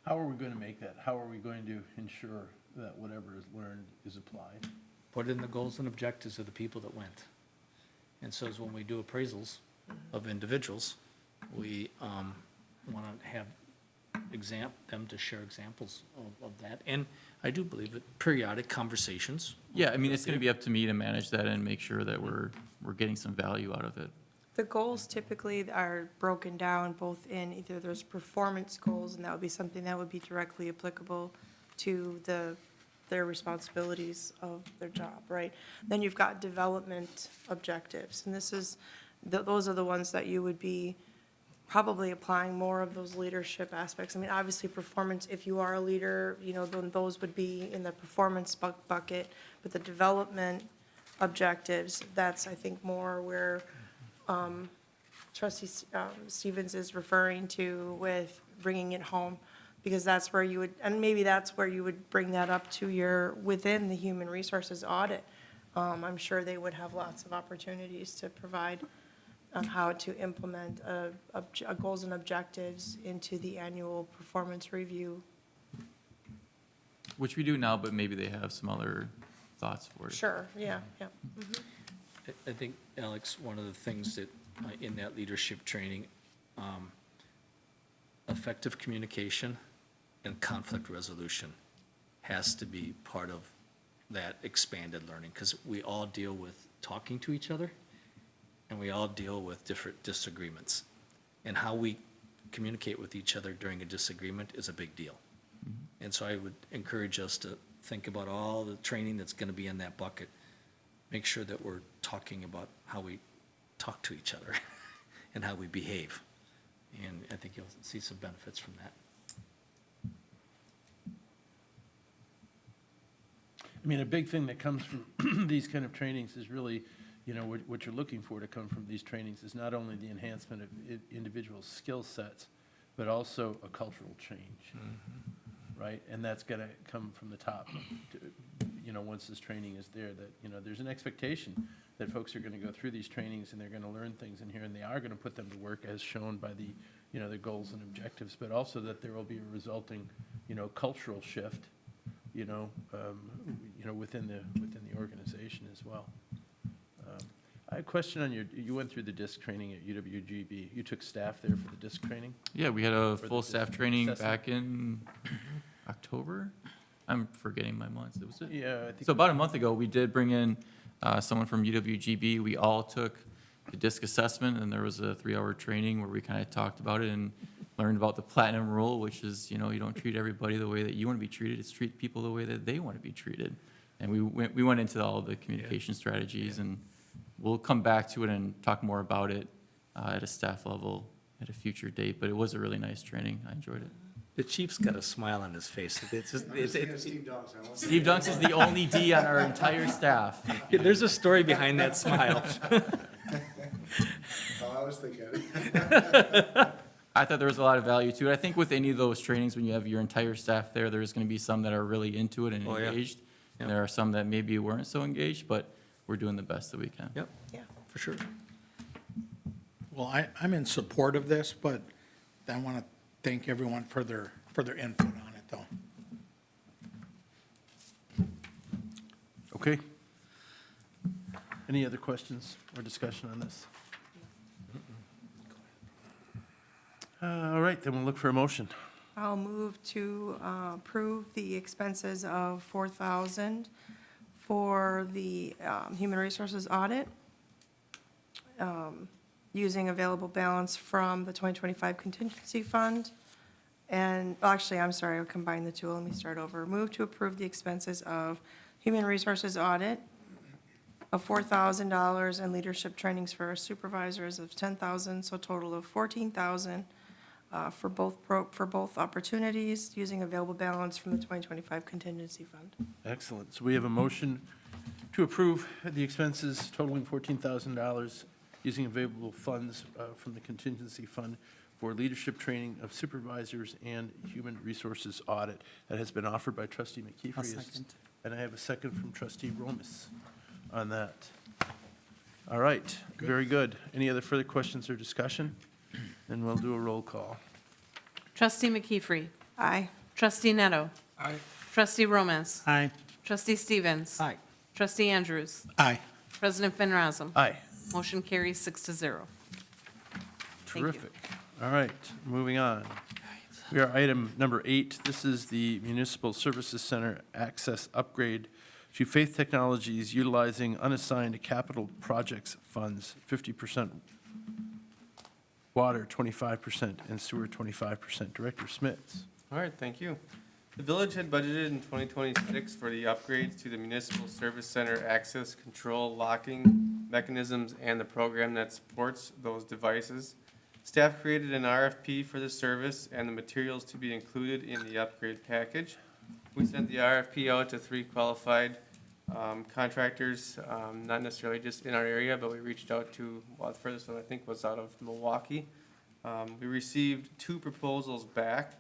How are we going to make that? How are we going to ensure that whatever is learned is applied? Put in the goals and objectives of the people that went. And so as when we do appraisals of individuals, we want to have them to share examples of that. And I do believe that periodic conversations. Yeah, I mean, it's going to be up to me to manage that and make sure that we're getting some value out of it. The goals typically are broken down both in either there's performance goals, and that would be something that would be directly applicable to their responsibilities of their job, right? Then you've got development objectives, and those are the ones that you would be probably applying more of those leadership aspects. I mean, obviously, performance, if you are a leader, then those would be in the performance bucket, but the development objectives, that's, I think, more where Trustee Stevens is referring to with bringing it home, because that's where you would, and maybe that's where you would bring that up to within the human resources audit. I'm sure they would have lots of opportunities to provide on how to implement goals and objectives into the annual performance review. Which we do now, but maybe they have some other thoughts for it. Sure, yeah. I think, Alex, one of the things that, in that leadership training, effective communication and conflict resolution has to be part of that expanded learning, because we all deal with talking to each other, and we all deal with different disagreements. And how we communicate with each other during a disagreement is a big deal. And so I would encourage us to think about all the training that's going to be in that bucket. Make sure that we're talking about how we talk to each other and how we behave. And I think you'll see some benefits from that. I mean, a big thing that comes from these kind of trainings is really, what you're looking for to come from these trainings is not only the enhancement of individual skill sets, but also a cultural change, right? And that's got to come from the top, once this training is there, that, there's an expectation that folks are going to go through these trainings and they're going to learn things in here, and they are going to put them to work as shown by the goals and objectives, but also that there will be a resulting, cultural shift, within the organization as well. I had a question on you went through the DISC training at UWGB. You took staff there for the DISC training? Yeah, we had a the full staff training assessment? back in October. I'm forgetting my months. It was Yeah, I think. So about a month ago, we did bring in someone from UWGB. We all took the DISC assessment, and there was a 3-hour training where we kind of talked about it and learned about the platinum rule, which is, you don't treat everybody the way that you want to be treated. It's treat people the way that they want to be treated. And we went into all the communication strategies, and we'll come back to it and talk more about it at a staff level at a future date. But it was a really nice training. I enjoyed it. The chief's got a smile on his face. Steve Dunks is the only D on our entire staff. There's a story behind that smile. I was thinking. I thought there was a lot of value to it. I think with any of those trainings, when you have your entire staff there, there's going to be some that are really into it and Oh, yeah. engaged. And Yep. there are some that maybe weren't so engaged, but we're doing the best that we can. Yep, Yeah. for sure. Well, I'm in support of this, but I want to thank everyone for their input on it, though. Okay. Any other questions or discussion on this? All right, then we'll look for a motion. I'll move to approve the expenses of $4,000 for the human resources audit, using available balance from the 2025 contingency fund. And, actually, I'm sorry, I'll combine the two. Let me start over. Move to approve the expenses of human resources audit of $4,000 and leadership trainings for our supervisors of $10,000, so a total of $14,000 for both opportunities, using available balance from the 2025 contingency fund. Excellent. So we have a motion to approve the expenses totaling $14,000 using available funds from the contingency fund for leadership training of supervisors and human resources audit. That has been offered by trustee McKeefery. I'll second. And I have a second from trustee Romas on that. All right, very good. Any other further questions or discussion? Then we'll do a roll call. Trustee McKeefery. Aye. Trustee Neto. Aye. Trustee Romas. Aye. Trustee Stevens. Aye. Trustee Andrews. Aye. President Van Rossum. Aye. Motion carries 6-0. Thank you. Terrific. All right, moving on. We are item number 8. This is the Municipal Services Center access upgrade to Faith Technologies utilizing unassigned capital projects funds, 50% water, 25%, and sewer, 25%. Director Smits. All right, thank you. The village had budgeted in 2026 for the upgrades to the municipal service center access control locking mechanisms and the program that supports those devices. Staff created an RFP for the service and the materials to be included in the upgrade package. We sent the RFP out to 3 qualified contractors, not necessarily just in our area, but we reached out to, well, the furthest one I think was out of Milwaukee. We received 2 proposals back,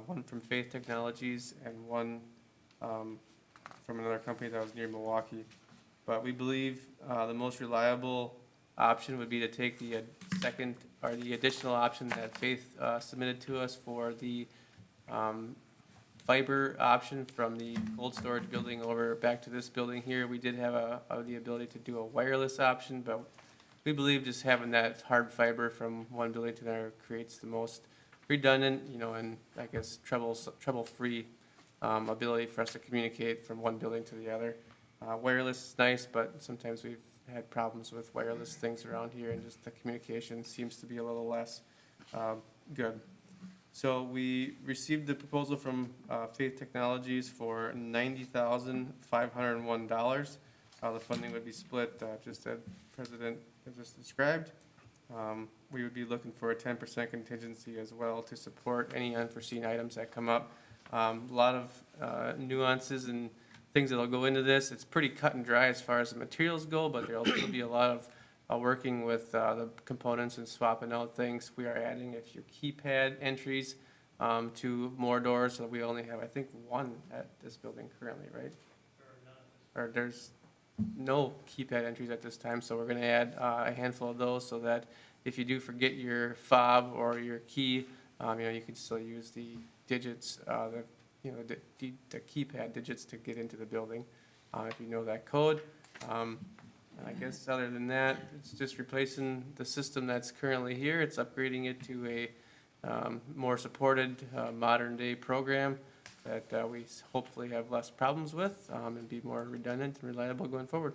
one from Faith Technologies and one from another company that was near Milwaukee. But we believe the most reliable option would be to take the second, or the additional option that Faith submitted to us for the fiber option from the cold storage building over back to this building here. We did have the ability to do a wireless option, but we believe just having that hard fiber from one building to another creates the most redundant, and I guess trouble-free ability for us to communicate from one building to the other. Wireless is nice, but sometimes we've had problems with wireless things around here, and just the communication seems to be a little less good. So we received the proposal from Faith Technologies for $90,501. The funding would be split, just as President has just described. We would be looking for a 10% contingency as well to support any unforeseen items that come up. A lot of nuances and things that'll go into this. It's pretty cut and dry as far as the materials go, but there'll still be a lot of working with the components and swapping out things. We are adding a few keypad entries to more doors, so we only have, I think, 1 at this building currently, right? Or there's no keypad entries at this time, so we're gonna add a handful of those so that if you do forget your fob or your key, you can still use the digits, the keypad digits to get into the building, if you know that code. I guess other than that, it's just replacing the system that's currently here. It's upgrading it to a more supported, modern-day program that we hopefully have less problems with and be more redundant and reliable going forward.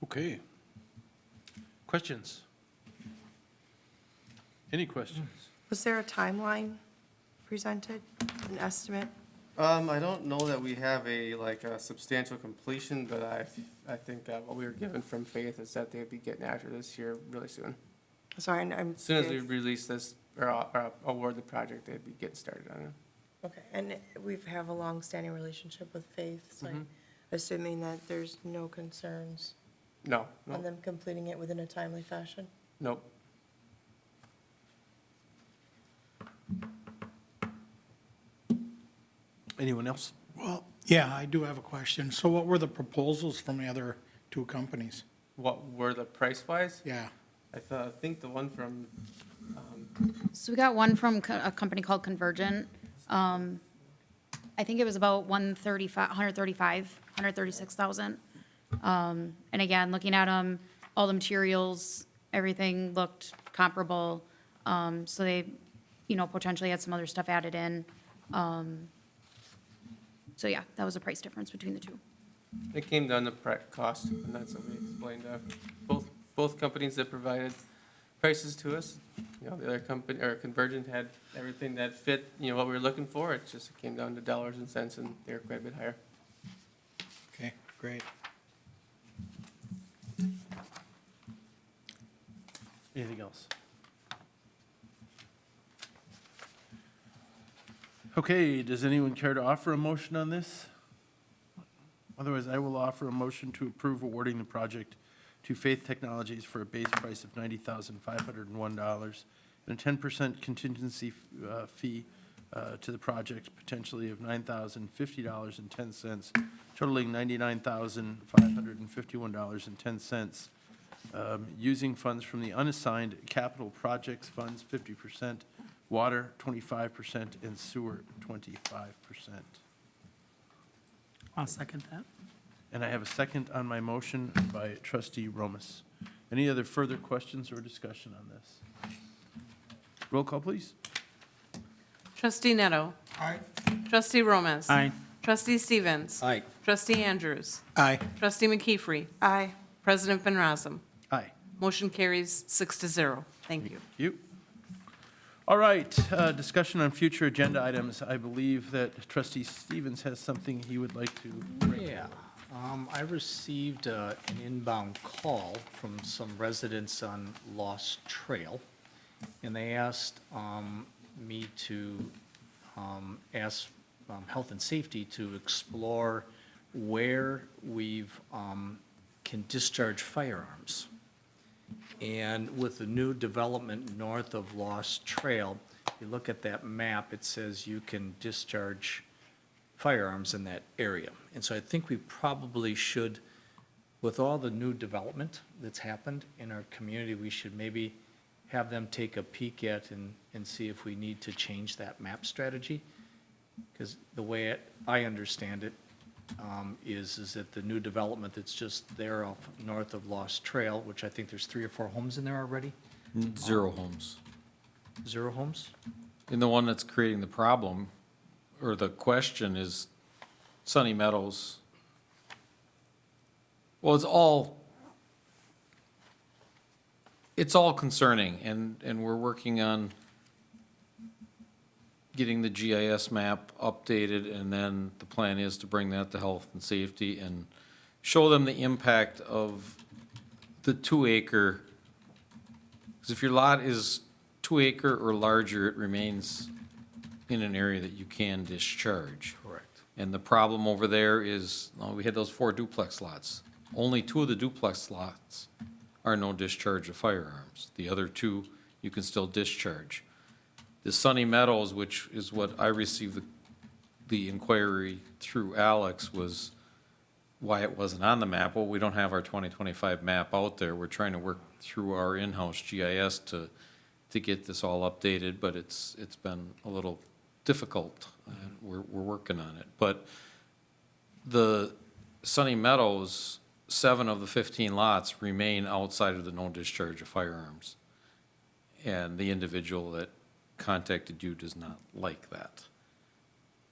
Okay. Questions? Any questions? Was there a timeline presented, an estimate? I don't know that we have a substantial completion, but I think what we were given from Faith is that they'd be getting after this here really soon. Sorry, I'm. As soon as we release this or award the project, they'd be getting started on it. Okay, and we have a long-standing relationship with Faith, so I'm assuming that there's no concerns No, on no, them completing it within a timely fashion? nope. Anyone else? Well, yeah, I do have a question. So what were the proposals from the other 2 companies? What were the price-wise? Yeah. I think the one from, So we got one from a company called Convergent. I think it was about 136,000. And again, looking at them, all the materials, everything looked comparable. So they, potentially had some other stuff added in. So yeah, that was the price difference between the 2. it came down to cost, and that's what we explained. Both companies that provided prices to us, the other company, or Convergent, had everything that fit, what we were looking for. It just came down to dollars and cents, and they were quite a bit higher. Okay, great. Anything else? Okay, does anyone care to offer a motion on this? Otherwise, I will offer a motion to approve awarding the project to Faith Technologies for a base price of $90,501 and a 10% contingency fee to the project potentially of $9,050.10, totaling $99,551.10. Using funds from the unassigned capital projects funds, 50%, water, 25%, and sewer, 25%. I'll second that. And I have a second on my motion by trustee Romas. Any other further questions or discussion on this? Roll call, please. Trustee Neto. Aye. Trustee Romas. Aye. Trustee Stevens. Aye. Trustee Andrews. Aye. Trustee McKeefery. Aye. President Van Rossum. Aye. Motion carries 6-0. Thank you. You. All right, discussion on future agenda items. I believe that trustee Stevens has something he would like to bring. Yeah, I received an inbound call from some residents on Lost Trail, and they asked me to ask Health and Safety to explore where we've can discharge firearms. And with the new development north of Lost Trail, if you look at that map, it says you can discharge firearms in that area. And so I think we probably should, with all the new development that's happened in our community, we should maybe have them take a peek at and see if we need to change that map strategy. Because the way I understand it is that the new development that's just there off north of Lost Trail, which I think there's 3 or 4 homes in there already, 0 homes. 0 homes? And the one that's creating the problem, or the question, is Sunny Meadows. Well, it's all concerning, and we're working on getting the GIS map updated, and then the plan is to bring that to Health and Safety and show them the impact of the 2-acre. Because if your lot is 2-acre or larger, it remains in an area that you can discharge. Correct. And the problem over there is, we had those 4 duplex lots. Only 2 of the duplex lots are no discharge of firearms. The other 2, you can still discharge. The Sunny Meadows, which is what I received the inquiry through Alex, was why it wasn't on the map. Well, we don't have our 2025 map out there. We're trying to work through our in-house GIS to get this all updated, but it's been a little difficult. We're working on it. But the Sunny Meadows, 7 of the 15 lots remain outside of the no discharge of firearms. And the individual that contacted you does not like that.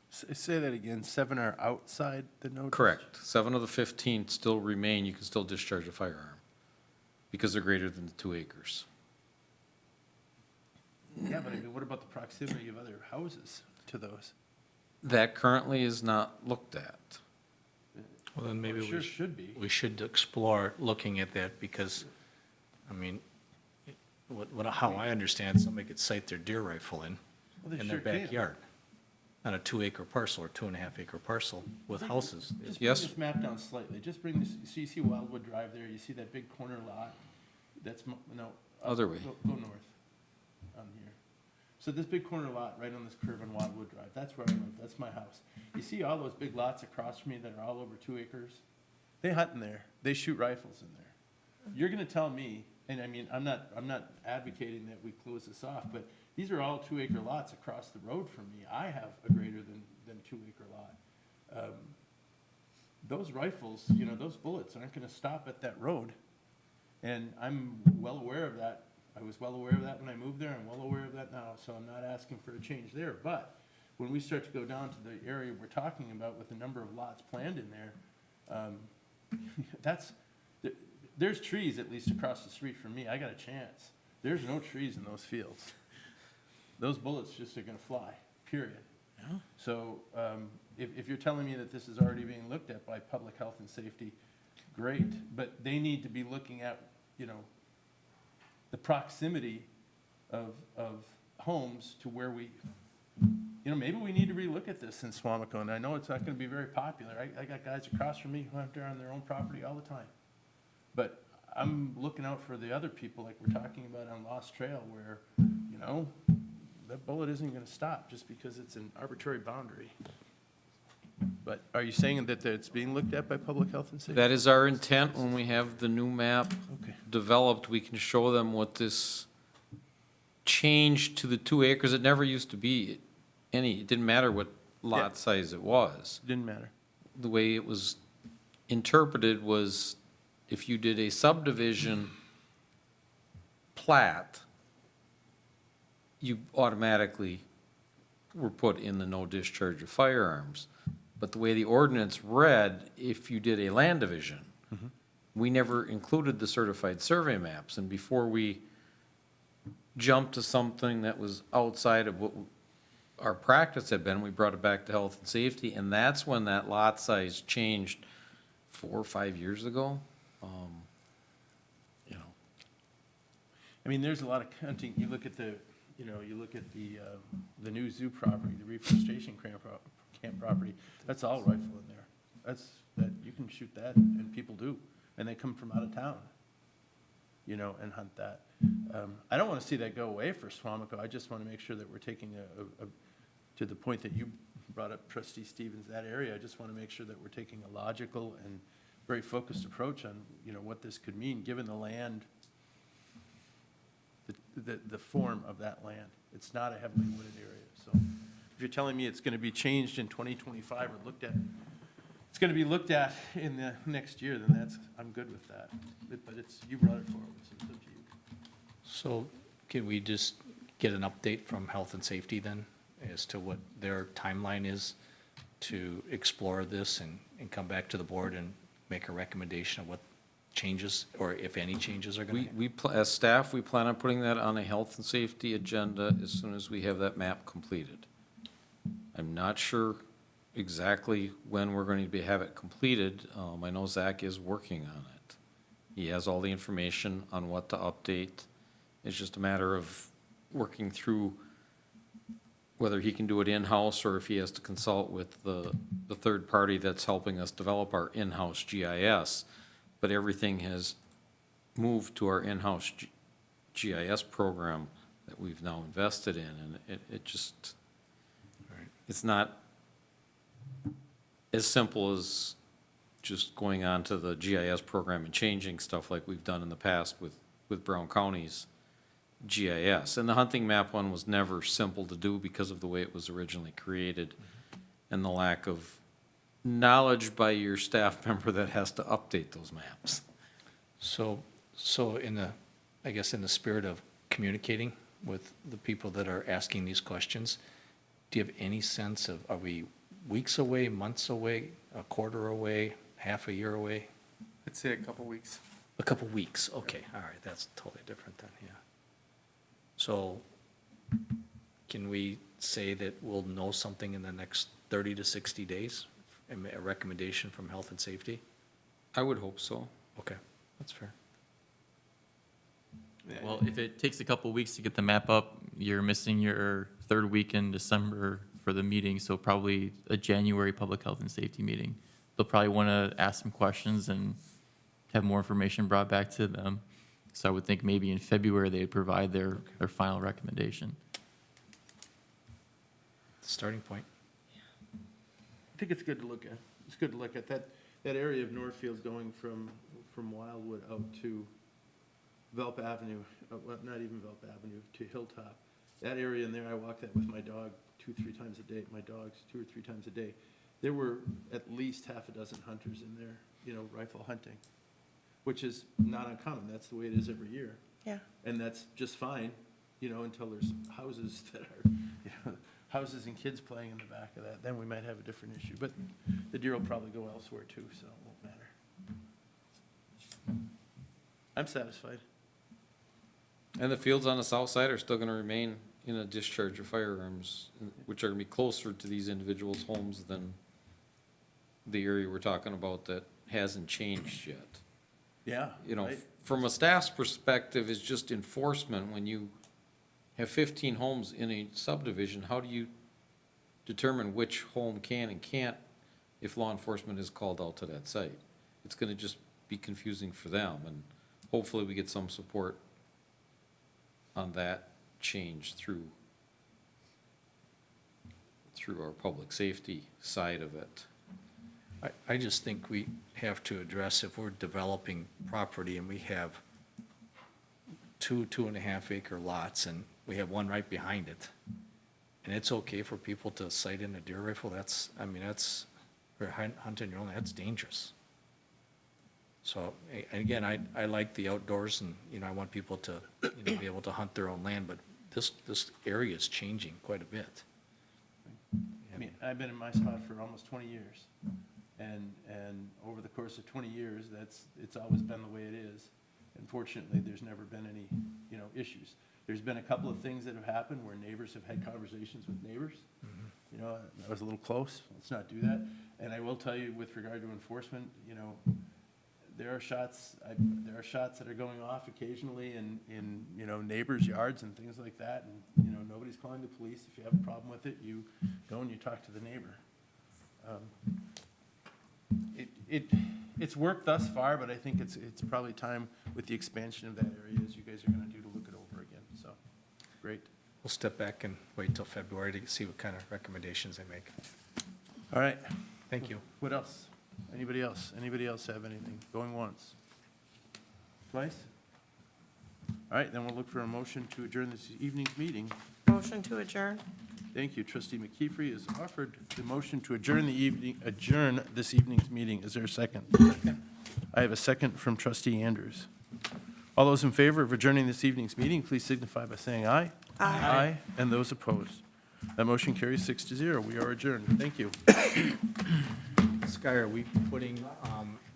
Say that again, 7 are outside the notice? Correct. 7 of the 15 still remain, you can still discharge a firearm because they're greater than the 2 acres. Yeah, but I mean, what about the proximity of other houses to those? That currently is not looked at. Well, then maybe It sure should be. we should explore looking at that because, I mean, how I understand, somebody could sight their deer rifle in Well, they their sure can. backyard on a 2-acre parcel or 2.5-acre parcel with houses. Just bring Yes. this map down slightly, just bring this, so you see Wildwood Drive there, you see that big corner lot? That's, no. Other way. Go north on here. So this big corner lot right on this curve on Wildwood Drive, that's where I live, that's my house. You see all those big lots across from me that are all over 2 acres? They hunt in there, they shoot rifles in there. You're gonna tell me, and I mean, I'm not advocating that we close this off, but these are all 2-acre lots across the road from me. I have a greater than 2-acre lot. Those rifles, you know, those bullets aren't gonna stop at that road. And I'm well aware of that. I was well aware of that when I moved there. I'm well aware of that now, so I'm not asking for a change there. But when we start to go down to the area we're talking about with the number of lots planned in there, there's trees at least across the street from me. I got a chance. There's no trees in those fields. Those bullets just are gonna fly, period. So if you're telling me that this is already being looked at by public health and safety, great. But they need to be looking at, you know, the proximity of homes to where we, you know, maybe we need to relook at this in Suamico. And I know it's not gonna be very popular. I got guys across from me who hunt there on their own property all the time. But I'm looking out for the other people like we're talking about on Lost Trail where, you know, that bullet isn't going to stop just because it's an arbitrary boundary. But are you saying that it's being looked at by public health and safety? That is our intent. When we have the new map Okay. developed, we can show them what this change to the 2 acres. It never used to be it didn't matter what lot size it was. Didn't matter. The way it was interpreted was if you did a subdivision plat, you automatically were put in the no discharge of firearms. But the way the ordinance read, if you did a land division, we never included the certified survey maps. And before we jumped to something that was outside of what our practice had been, we brought it back to health and safety. And that's when that lot size changed 4 or 5 years ago. You know, I mean, there's a lot of hunting. You look at the new zoo property, the reforestation camp property, that's all rifle in there. You can shoot that, and people do, and they come from out of town, and hunt that. I don't want to see that go away for Suamico. I just want to make sure that we're taking to the point that you brought up, Trustee Stevens, that area, I just want to make sure that we're taking a logical and very focused approach on, what this could mean, given the land, the form of that land. It's not a heavily wooded area, so if you're telling me it's going to be changed in 2025 or looked at, it's going to be looked at in the next year, then I'm good with that. But you brought it forward, so it's up to you. So can we just get an update from health and safety then as to what their timeline is to explore this and come back to the board and make a recommendation of what changes, or if any changes are going to? as staff, we plan on putting that on a health and safety agenda as soon as we have that map completed. I'm not sure exactly when we're going to have it completed. I know Zach is working on it. He has all the information on what to update. It's just a matter of working through whether he can do it in-house or if he has to consult with the third party that's helping us develop our in-house GIS. But everything has moved to our in-house GIS program that we've now invested in, and it just, it's not as simple as just going on to the GIS program and changing stuff like we've done in the past with Brown County's GIS. And the hunting map one was never simple to do because of the way it was originally created and the lack of knowledge by your staff member that has to update those maps. So I guess in the spirit of communicating with the people that are asking these questions, do you have any sense of, are we weeks away, months away, a quarter away, half a year away? I'd say a couple weeks. A couple weeks, okay, all right, that's totally different then, yeah. So can we say that we'll know something in the next 30 to 60 days? A recommendation from health and safety? I would hope so. Okay, that's fair. Well, if it takes a couple weeks to get the map up, you're missing your third week in December for the meeting, so probably a January public health and safety meeting. They'll probably want to ask some questions and have more information brought back to them. So I would think maybe in February they'd provide their final recommendation. Starting point. I think it's good to look at. It's good to look at that area of Northfield going from Wildwood out to Velp Avenue, well, not even Velp Avenue, to Hilltop. That area in there, I walk that with my dog 2 or 3 times a day, my dogs 2 or 3 times a day. There were at least half a dozen hunters in there, rifle hunting, which is not uncommon. That's the way it is every year. Yeah. And that's just fine, until there's houses that are, houses and kids playing in the back of that. Then we might have a different issue. But the deer will probably go elsewhere too, so it won't matter. I'm satisfied. And the fields on the south side are still gonna remain in a discharge of firearms, which are gonna be closer to these individuals' homes than the area we're talking about that hasn't changed yet. Yeah. right. From a staff's perspective, it's just enforcement. When you have 15 homes in a subdivision, how do you determine which home can and can't if law enforcement is called out to that site? It's gonna just be confusing for them, and hopefully we get some support on that change through through our public safety side of it. I just think we have to address if we're developing property and we have 2.5 acre lots and we have one right behind it. And it's okay for people to sight in a deer rifle, that's, I mean, that's, for hunting your own, that's dangerous. So, again, I like the outdoors and, I want people to, be able to hunt their own land, but this area is changing quite a bit. I mean, I've been in my spot for almost 20 years. And over the course of 20 years, it's always been the way it is. And fortunately, there's never been any, issues. There's been a couple of things that have happened where neighbors have had conversations with neighbors. That was a little close, let's not do that. And I will tell you, with regard to enforcement, there are shots that are going off occasionally in neighbors' yards and things like that. And, nobody's calling the police. If you have a problem with it, you go and you talk to the neighbor. It's worked thus far, but I think it's probably time with the expansion of that area, as you guys are gonna do, to look it over again, so, great. We'll step back and wait till February to see what kind of recommendations they make. All right, Thank you. what else? Anybody else? Anybody else have anything? Going once? Twice? All right, then we'll look for a motion to adjourn this evening's meeting. Motion to adjourn? Thank you. Trustee McKeefery has offered the motion to adjourn this evening's meeting. Is there a second? I have a second from Trustee Andrews. All those in favor of adjourning this evening's meeting, please signify by saying aye. Aye. And those opposed. That motion carries 6-0. We are adjourned. Thank you. Sky, are we putting